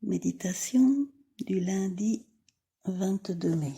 Méditation du lundi 22 mai.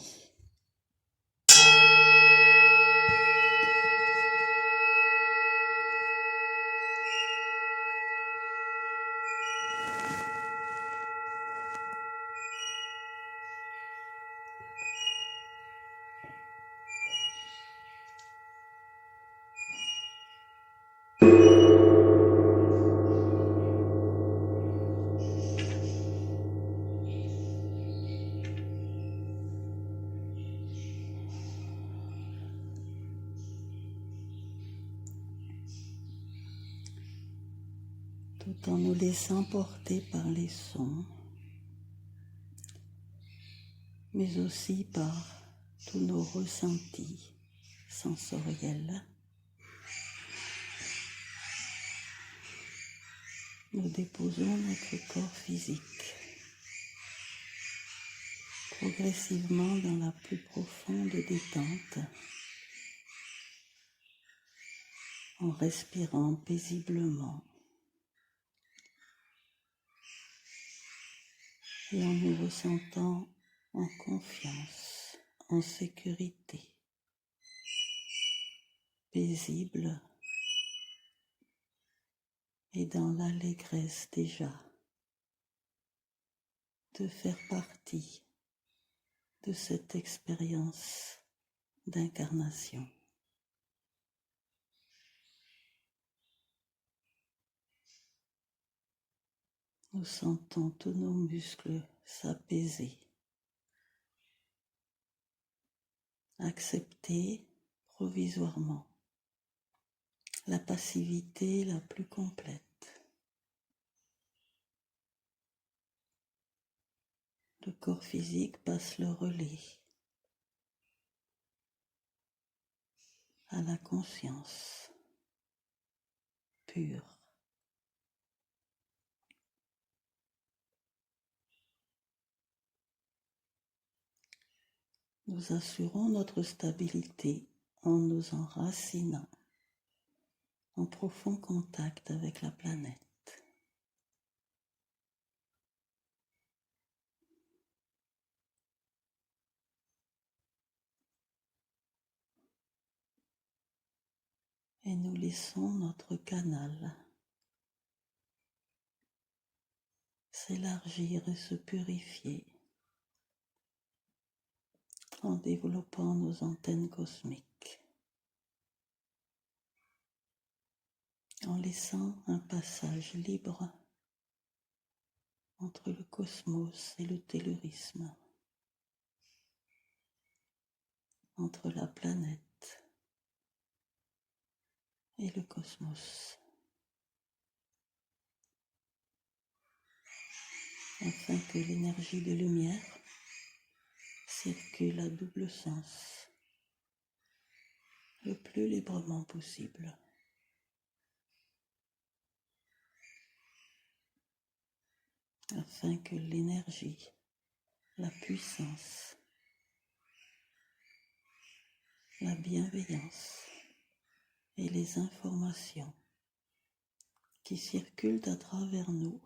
Tout en nous laissant porter par les sons, mais aussi par tous nos ressentis sensoriels. Nous déposons notre corps physique progressivement dans la plus profonde détente, en respirant paisiblement et en nous ressentant en confiance, en sécurité, paisible et dans l'allégresse déjà de faire partie de cette expérience d'incarnation. Nous sentons tous nos muscles s'apaiser, accepter provisoirement la passivité la plus complète. Le corps physique passe le relais à la conscience pure. Nous assurons notre stabilité en nous enracinant en profond contact avec la planète. Et nous laissons notre canal s'élargir et se purifier en développant nos antennes cosmiques, en laissant un passage libre entre le cosmos et le tellurisme, entre la planète et le cosmos, afin que l'énergie de lumière circule à double sens le plus librement possible. Afin que l'énergie, la puissance, la bienveillance et les informations qui circulent à travers nous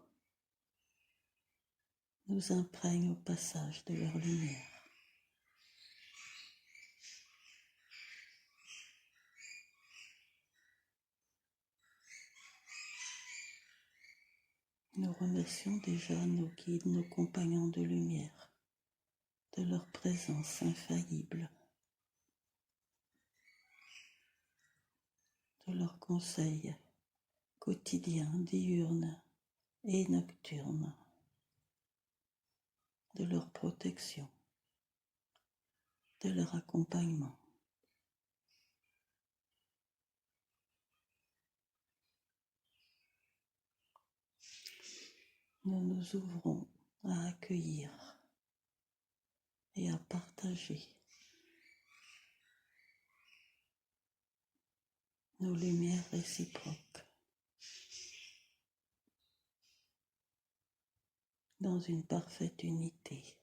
nous imprègnent au passage de leur lumière. Nous remercions déjà nos guides, nos compagnons de lumière, de leur présence infaillible, de leurs conseils quotidiens, diurnes et nocturnes, de leur protection, de leur accompagnement. Nous nous ouvrons à accueillir et à partager nos lumières réciproques dans une parfaite unité.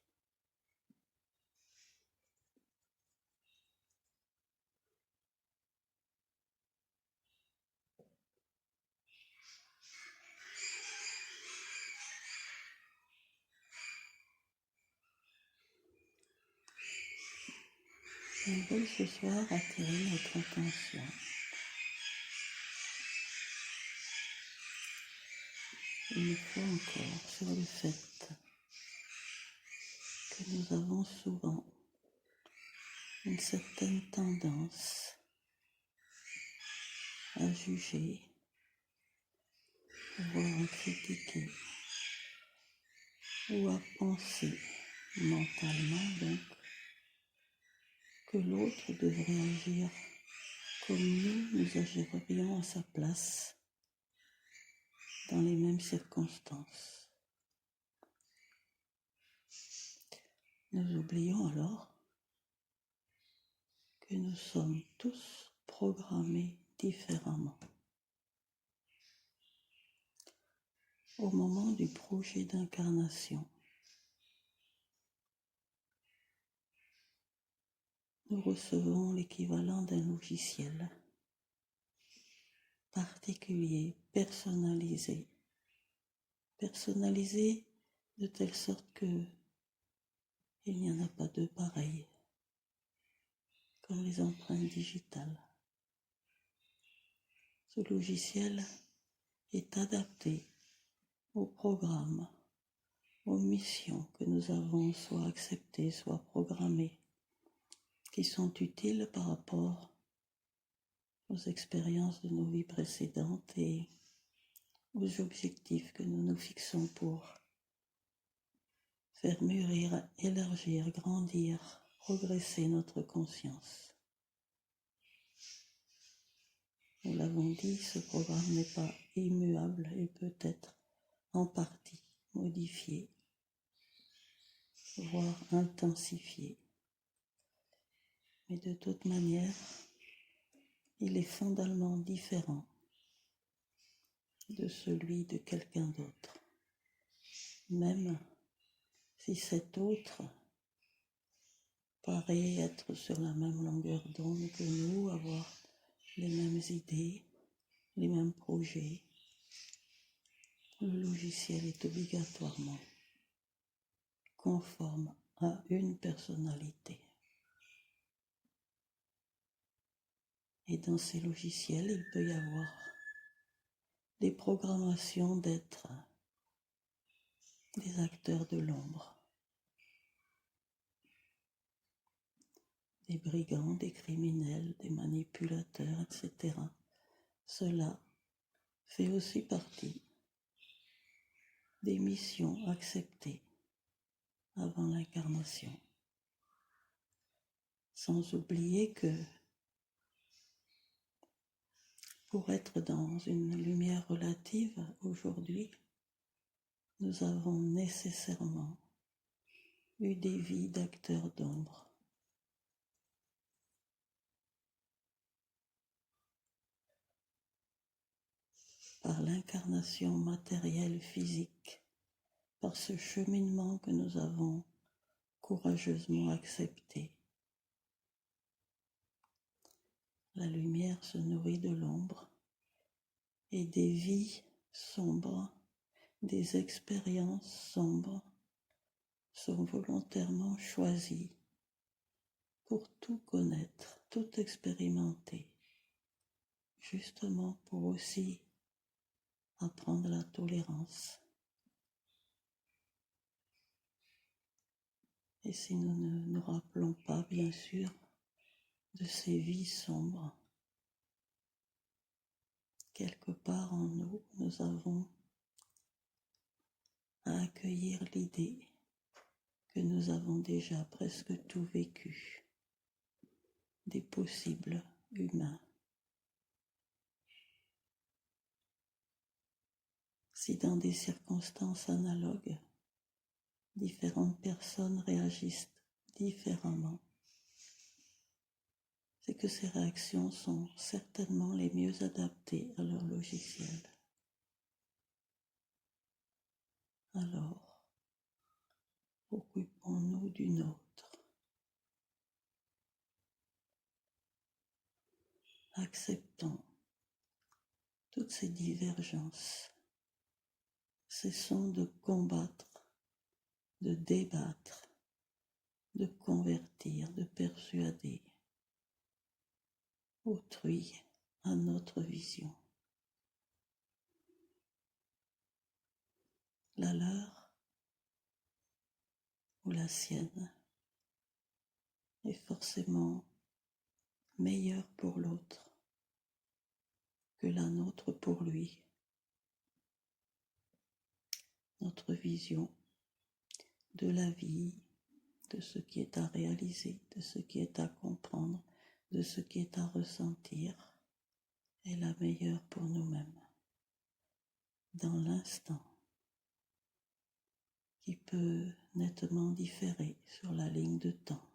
Ils veulent ce soir attirer notre attention une fois encore sur le fait que nous avons souvent une certaine tendance à juger, voire à critiquer ou à penser mentalement donc que l'autre devrait agir comme nous agirions à sa place dans les mêmes circonstances. Nous oublions alors que nous sommes tous programmés différemment. Au moment du projet d'incarnation, nous recevons l'équivalent d'un logiciel particulier, personnalisé de telle sorte que il n'y en a pas de pareil, comme les empreintes digitales. Ce logiciel est adapté aux programmes, aux missions que nous avons soit acceptées, soit programmées, qui sont utiles par rapport aux expériences de nos vies précédentes et aux objectifs que nous nous fixons pour faire mûrir, élargir, grandir, progresser notre conscience. Nous l'avons dit, ce programme n'est pas immuable et peut être en partie modifié, voire intensifié. Mais de toute manière, il est fondamentalement différent de celui de quelqu'un d'autre. Même si cet autre paraît être sur la même longueur d'onde que nous, avoir les mêmes idées, les mêmes projets, le logiciel est obligatoirement conforme à une personnalité. Et dans ces logiciels, il peut y avoir des programmations d'être des acteurs de l'ombre, des brigands, des criminels, des manipulateurs, etc. Cela fait aussi partie des missions acceptées avant l'incarnation. Sans oublier que pour être dans une lumière relative aujourd'hui, nous avons nécessairement eu des vies d'acteurs d'ombre. Par l'incarnation matérielle physique, par ce cheminement que nous avons courageusement accepté. La lumière se nourrit de l'ombre et des vies sombres, des expériences sombres sont volontairement choisies pour tout connaître, tout expérimenter, justement pour aussi apprendre la tolérance. Et si nous ne nous rappelons pas, bien sûr, de ces vies sombres, quelque part en nous, nous avons à accueillir l'idée que nous avons déjà presque tout vécu, des possibles humains. Si dans des circonstances analogues, différentes personnes réagissent différemment, c'est que ces réactions sont certainement les mieux adaptées à leur logiciel. Alors, occupons-nous du nôtre. Acceptons toutes ces divergences. Cessons de combattre, de débattre, de convertir, de persuader. autrui à notre vision. La leur ou la sienne est forcément meilleure pour l'autre que la nôtre pour lui. Notre vision de la vie, de ce qui est à réaliser, de ce qui est à comprendre, de ce qui est à ressentir, est la meilleure pour nous-mêmes, dans l'instant, qui peut nettement différer sur la ligne de temps.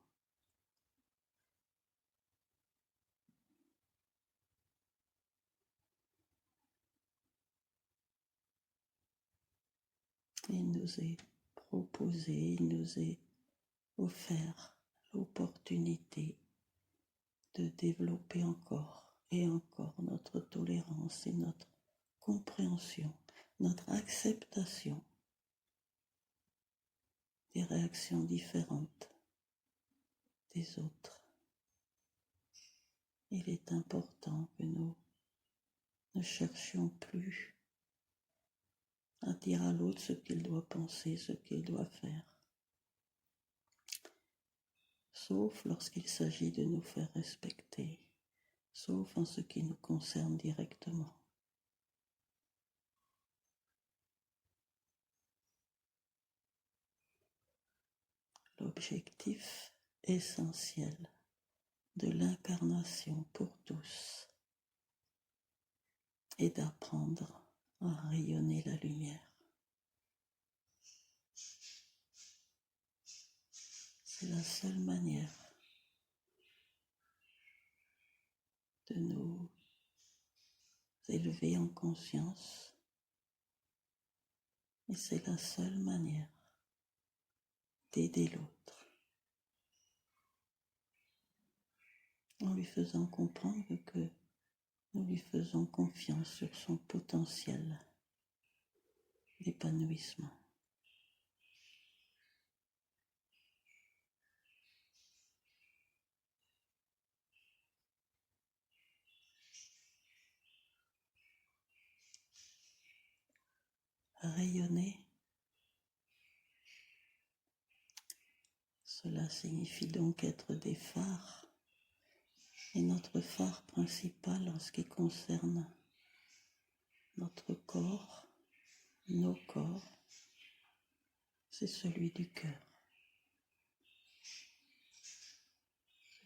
Il nous est proposé, il nous est offert l'opportunité de développer encore et encore notre tolérance et notre compréhension, notre acceptation des réactions différentes des autres. Il est important que nous ne cherchions plus à dire à l'autre ce qu'il doit penser, ce qu'il doit faire, sauf lorsqu'il s'agit de nous faire respecter, sauf en ce qui nous concerne directement. L'objectif essentiel de l'incarnation pour tous est d'apprendre à rayonner la lumière. C'est la seule manière de nous élever en conscience et c'est la seule manière d'aider l'autre en lui faisant comprendre que nous lui faisons confiance sur son potentiel d'épanouissement. Rayonner, cela signifie donc être des phares. Et notre phare principal en ce qui concerne notre corps, nos corps, c'est celui du cœur.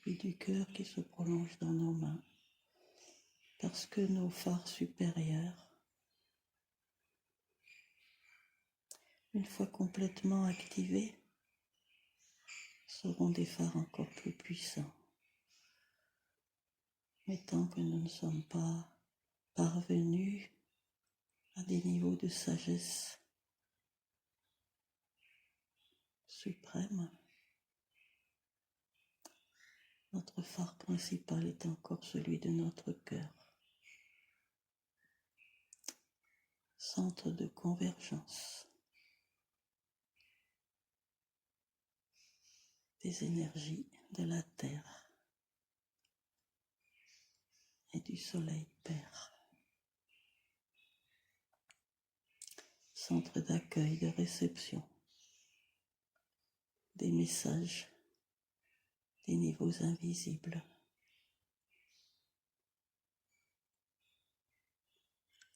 Celui du cœur qui se prolonge dans nos mains, parce que nos phares supérieurs, une fois complètement activés, seront des phares encore plus puissants. Mais tant que nous ne sommes pas parvenus à des niveaux de sagesse suprême, notre phare principal est encore celui de notre cœur, centre de convergence des énergies de la Terre et du Soleil Père. Centre d'accueil, de réception des messages des niveaux invisibles.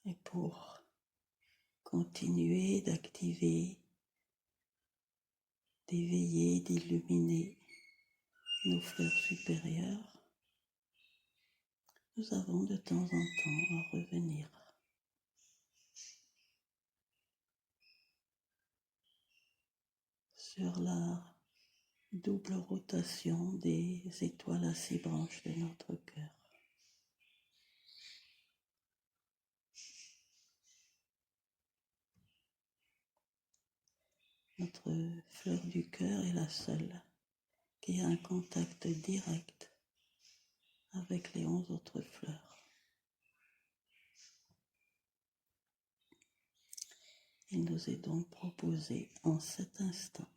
Et pour continuer d'activer, d'éveiller, d'illuminer nos fleurs supérieures, nous avons de temps en temps à revenir sur la double rotation des étoiles à 6 branches de notre cœur. Notre fleur du cœur est la seule qui a un contact direct avec les 11 autres fleurs. Il nous est donc proposé en cet instant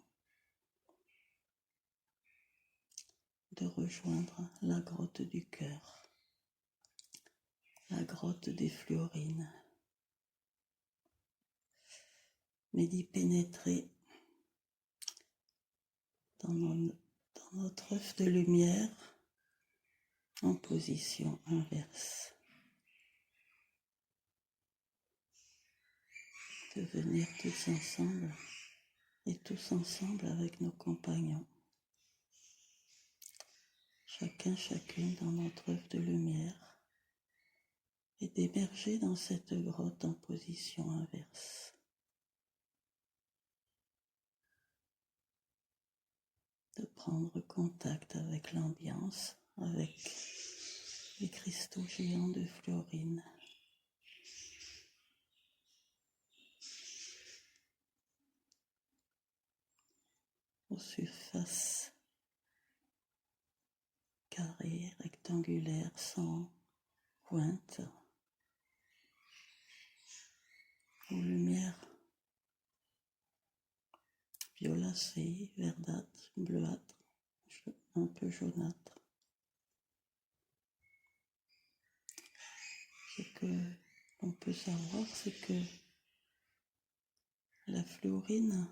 de rejoindre la grotte du cœur la grotte des Fluorines, mais d'y pénétrer dans notre œuf de lumière en position inverse. De venir tous ensemble et tous ensemble avec nos compagnons. Chacune dans notre œuf de lumière et d'émerger dans cette grotte en position inverse. De prendre contact avec l'ambiance, avec les cristaux géants de fluorine. Aux surfaces carrées, rectangulaires, sans pointe, aux lumières violacées, verdâtres, bleuâtres, un peu jaunâtres. Ce que l'on peut savoir, c'est que la fluorine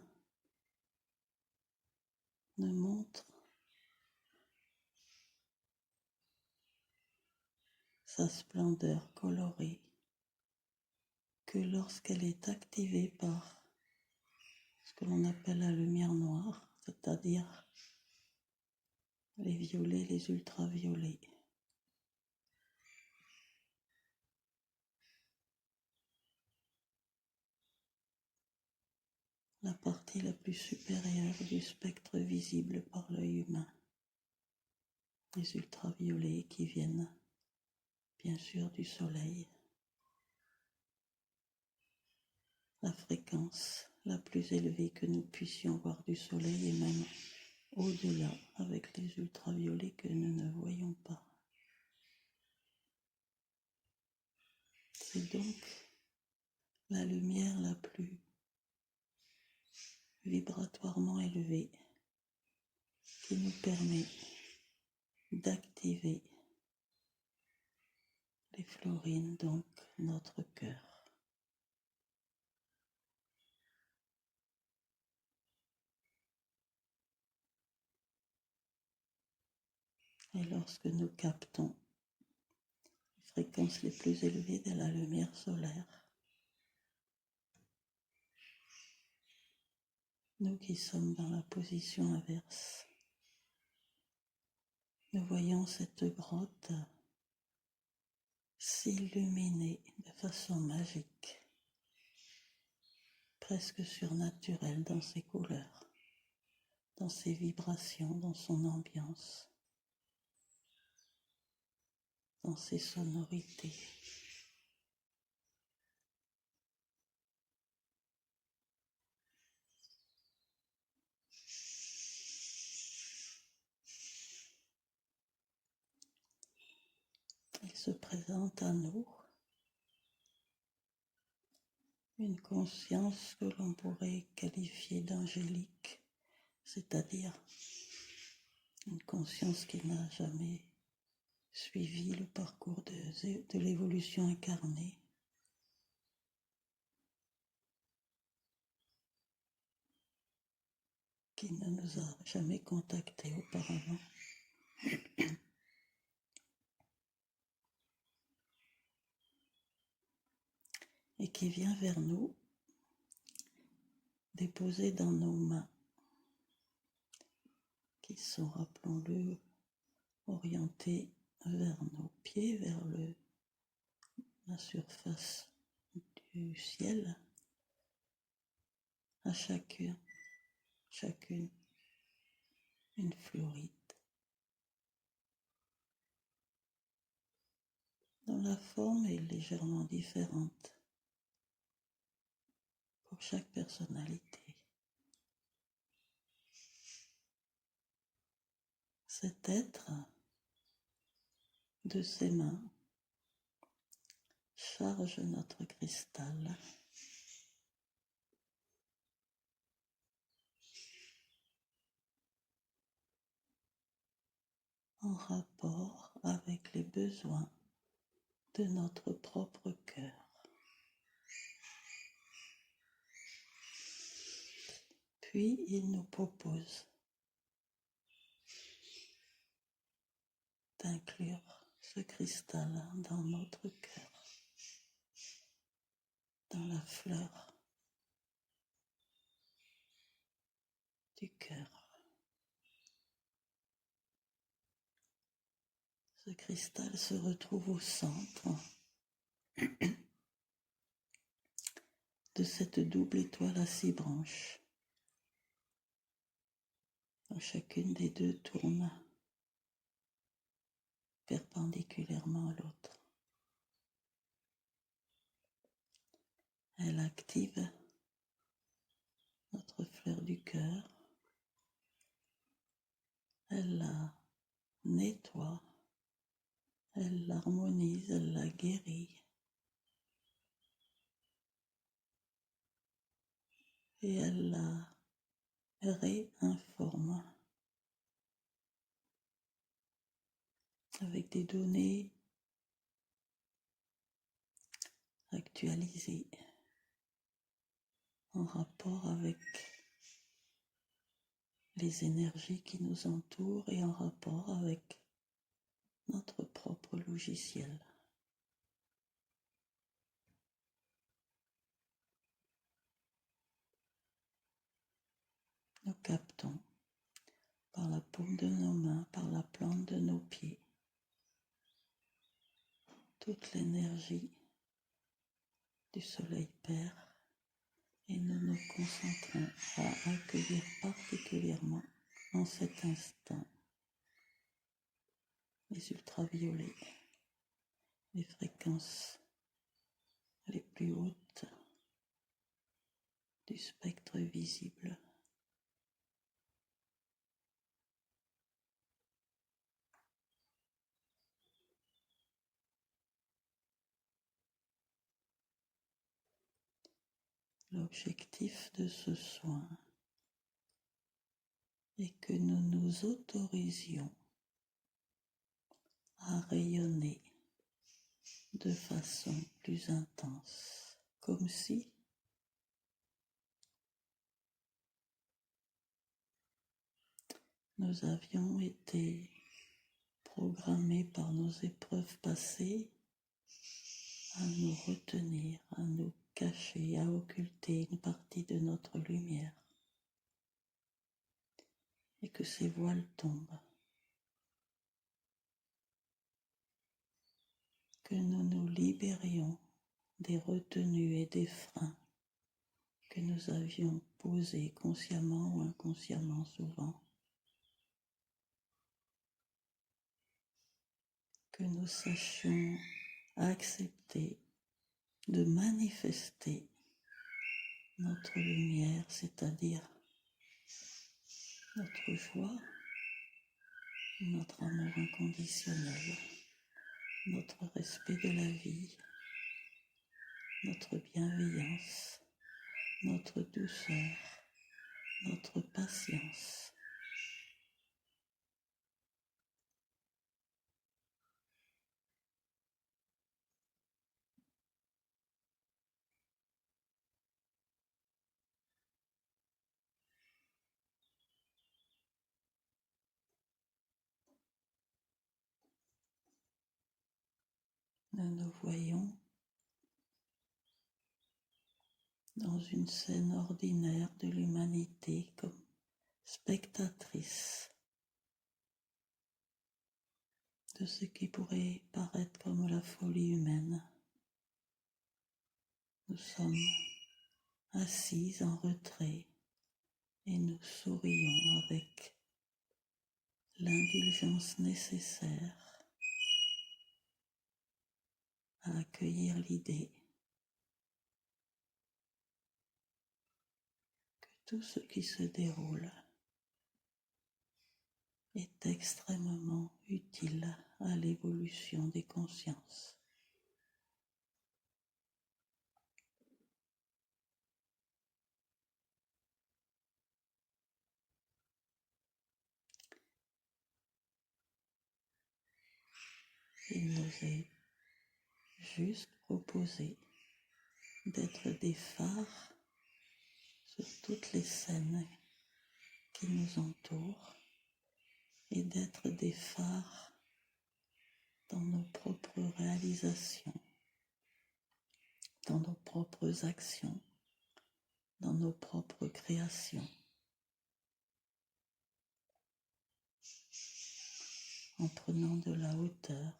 ne montre sa splendeur colorée que lorsqu'elle est activée par ce que l'on appelle la lumière noire, c'est-à-dire les violets, les ultraviolets. La partie la plus supérieure du spectre visible par l'œil humain. Les ultraviolets qui viennent bien sûr du soleil. La fréquence la plus élevée que nous puissions voir du soleil et même au-delà avec les ultraviolets que nous ne voyons pas. C'est donc la lumière la plus vibratoirement élevée qui nous permet d'activer les fluorines, donc notre cœur. Et lorsque nous captons les fréquences les plus élevées de la lumière solaire, nous qui sommes dans la position inverse, nous voyons cette grotte s'illuminer de façon magique, presque surnaturelle dans ses couleurs, dans ses vibrations, dans son ambiance, dans ses sonorités. Il se présente à nous une conscience que l'on pourrait qualifier d'angélique, c'est-à-dire une conscience qui n'a jamais suivi le parcours de l'évolution incarnée, qui ne nous a jamais contactés auparavant. Et qui vient vers nous, déposer dans nos mains, qui sont, rappelons-le, orientées vers nos pieds, vers la surface du ciel, à chacune, une fluoride, dont la forme est légèrement différente pour chaque personnalité. Cet être, de ses mains, charge notre cristal en rapport avec les besoins de notre propre cœur. Puis il nous propose d'inclure ce cristal dans notre cœur, dans la fleur du cœur. Ce cristal se retrouve au centre de cette double étoile à 6 branches. Chacune des deux tourne perpendiculairement à l'autre. Elle active notre fleur du cœur, elle la nettoie, elle l'harmonise, elle la guérit et elle la réinforme avec des données actualisées en rapport avec les énergies qui nous entourent et en rapport avec notre propre logiciel. Nous captons par la paume de nos mains, par la plante de nos pieds, toute l'énergie du soleil père et nous nous concentrons à accueillir particulièrement en cet instant les ultraviolets, les fréquences les plus hautes du spectre visible. L'objectif de ce soin est que nous nous autorisions à rayonner de façon plus intense, comme si nous avions été programmés par nos épreuves passées à nous retenir, à nous cacher, à occulter une partie de notre lumière, et que ces voiles tombent, que nous nous libérions des retenues et des freins que nous avions posés consciemment ou inconsciemment souvent, que nous sachions accepter de manifester notre lumière, c'est-à-dire notre joie, notre amour inconditionnel, notre respect de la vie, notre bienveillance, notre douceur, notre patience. Nous nous voyons dans une scène ordinaire de l'humanité comme spectatrice de ce qui pourrait paraître comme la folie humaine. Nous sommes assises en retrait et nous sourions avec l'indulgence nécessaire à accueillir l'idée que tout ce qui se déroule est extrêmement utile à l'évolution des consciences. Il nous est juste proposer d'être des phares sur toutes les scènes qui nous entourent et d'être des phares dans nos propres réalisations, dans nos propres actions, dans nos propres créations, en prenant de la hauteur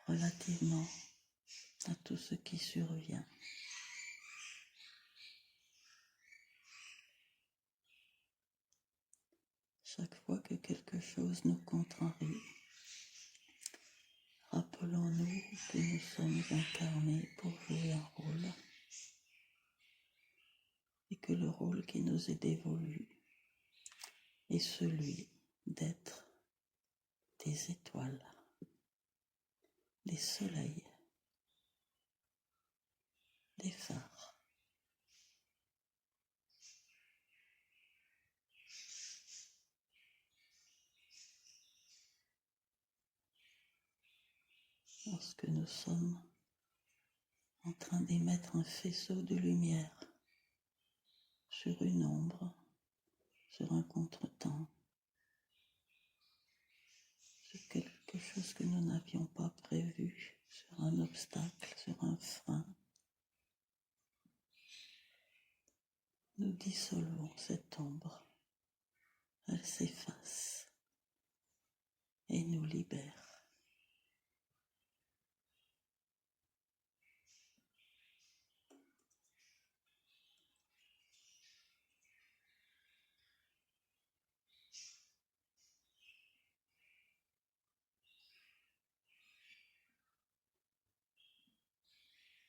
relativement à tout ce qui survient. Chaque fois que quelque chose nous contrarie, rappelons-nous que nous sommes incarnés pour jouer un rôle et que le rôle qui nous est dévolu est celui d'être des étoiles, des soleils, des phares. Lorsque nous sommes en train d'émettre un faisceau de lumière sur une ombre, sur un contretemps, sur quelque chose que nous n'avions pas prévu, sur un obstacle, sur un frein, nous dissolvons cette ombre, elle s'efface et nous libère.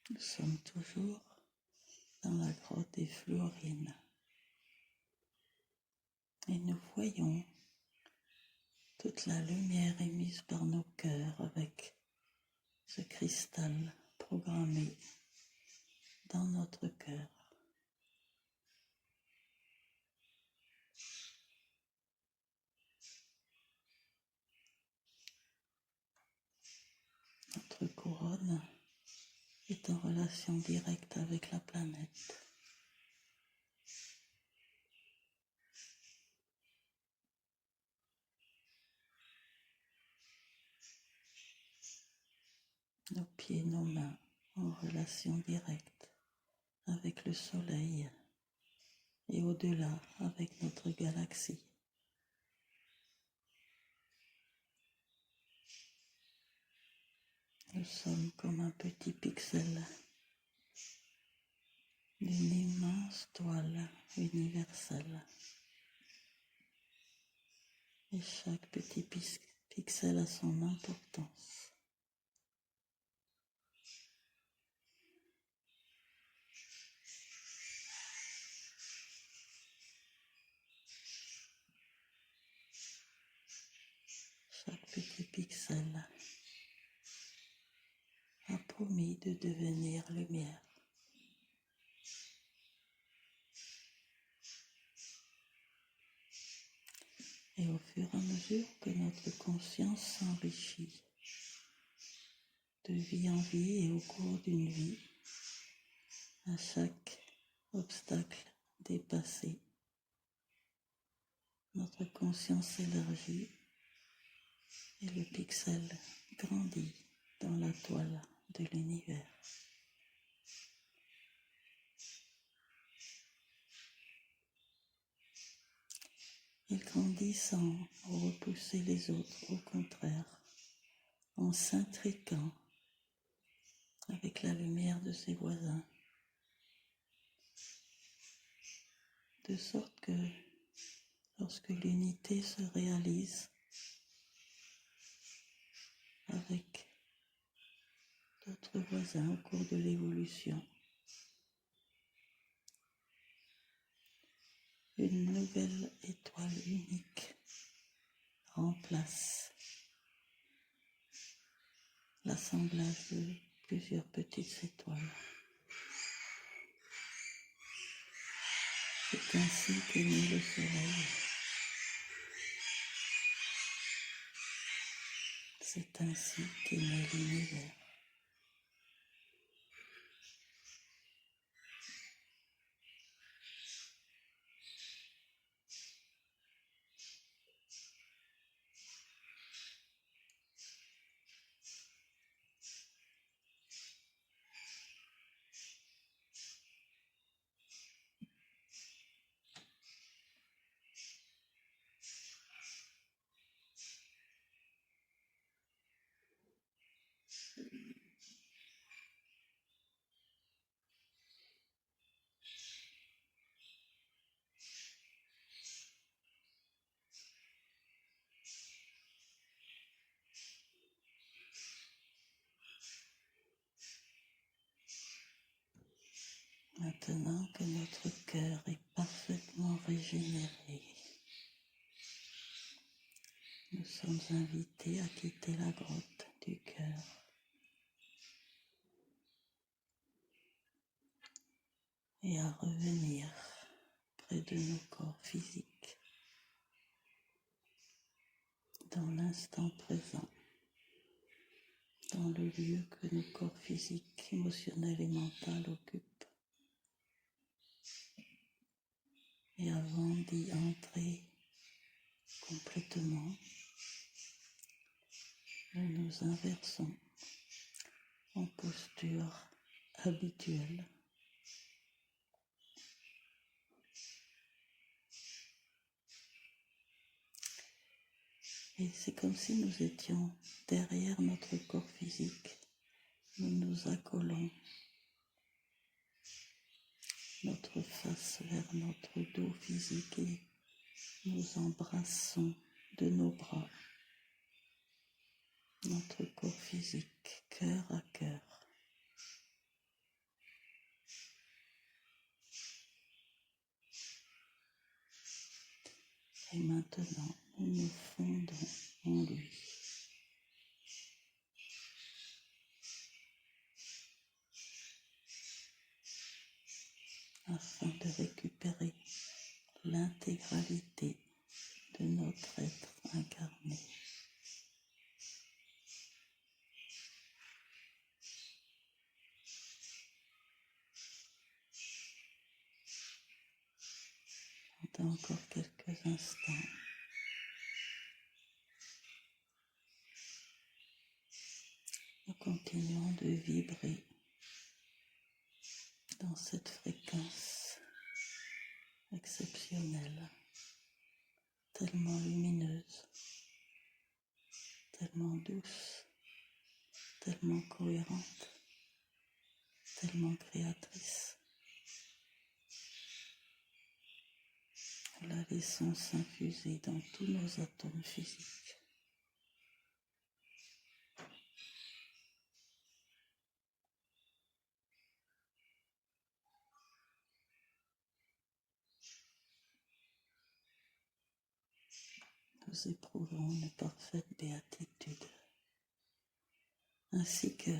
Nous sommes toujours dans la grotte des fluorines et nous voyons toute la lumière émise par nos cœurs avec ce cristal programmé dans notre cœur. Notre couronne est en relation directe avec la planète. Nos pieds, nos mains en relation directe avec le Soleil et au-delà avec notre galaxie. Nous sommes comme un petit pixel d'une immense toile universelle. Et chaque petit pixel a son importance. Chaque petit pixel a promis de devenir lumière. Et au fur et à mesure que notre conscience s'enrichit de vie en vie et au cours d'une vie, à chaque obstacle dépassé, notre conscience s'élargit et le pixel grandit dans la toile de l'univers. Il grandit sans repousser les autres, au contraire, en s'intriquant avec la lumière de ses voisins, de sorte que lorsque l'unité se réalise avec d'autres voisins au cours de l'évolution, une nouvelle étoile unique remplace l'assemblage de plusieurs petites étoiles. C'est ainsi qu'est né le soleil. C'est ainsi qu'est né l'univers. Maintenant que notre cœur est parfaitement régénéré, nous sommes invités à quitter la grotte du cœur et à revenir près de nos corps physiques, dans l'instant présent, dans le lieu que nos corps physiques, émotionnels et mentaux occupent. Et avant d'y entrer complètement, nous nous inversons en posture habituelle. Et c'est comme si nous étions derrière notre corps physique. Nous nous accolons notre face vers notre dos physique et nous embrassons de nos bras notre corps physique, cœur à cœur. Et maintenant, nous nous fondons en lui. Afin de récupérer l'intégralité de notre être incarné. Pendant encore quelques instants, nous continuons de vibrer dans cette fréquence exceptionnelle, tellement lumineuse, tellement douce, tellement cohérente, tellement créatrice. La laissons s'infuser dans tous nos atomes physiques. Nous éprouvons une parfaite béatitude, ainsi que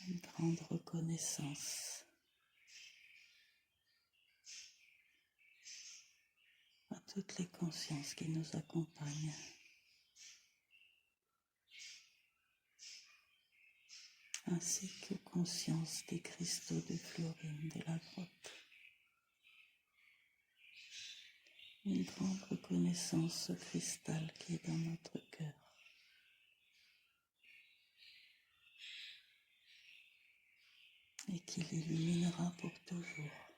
une grande reconnaissance à toutes les consciences qui nous accompagnent, ainsi qu'aux consciences des cristaux de fluorine de la grotte. Une grande reconnaissance au cristal qui est dans notre cœur. Et qui l'illuminera pour toujours.